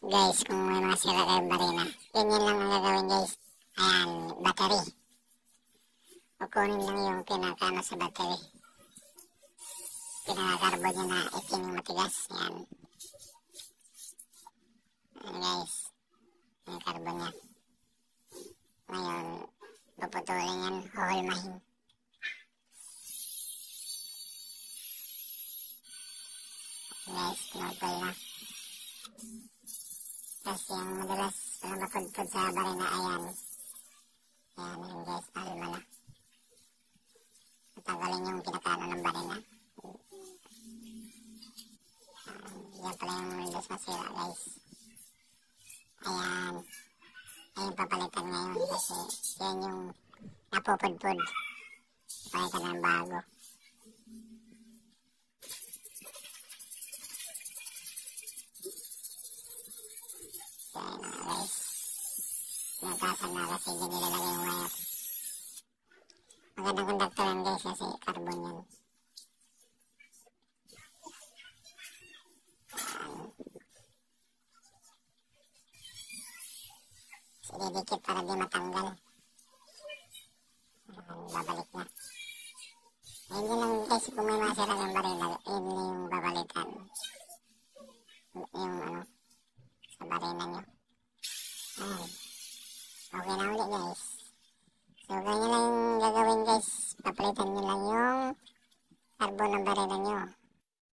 Guys, kung may mga sira kayong barina, ganyan lang ang gagawin guys. Ayan, battery. Kukunin lang yung pinakano sa battery. Pinaka-carbon niya na itim yung matigas. Ayan. Ayan guys. Yung carbon niya. Ngayon, puputulin yan, huhulmahin. Guys, pinutol na. Tapos yung madalas mapudpud sa barina, ayan. Ayan, yun guys, palma na. Tatanggalin yung pinakano ng barina. Yan pala yung windows masira guys. Ayan. Ayun papalitan ngayon kasi yan yung napupudpud. Papalitan ng bago. Ayan na guys. Pinatasan na kasi dyan nilalagay yung wire. Magandang conductor yan guys kasi carbon yan. Ididikit para di matanggal. Babalik na. Ayun yun lang guys, kung may masira yung barila, yun yung babalikan. Yung ano, sa barina nyo. Ayan. Okay na ulit guys.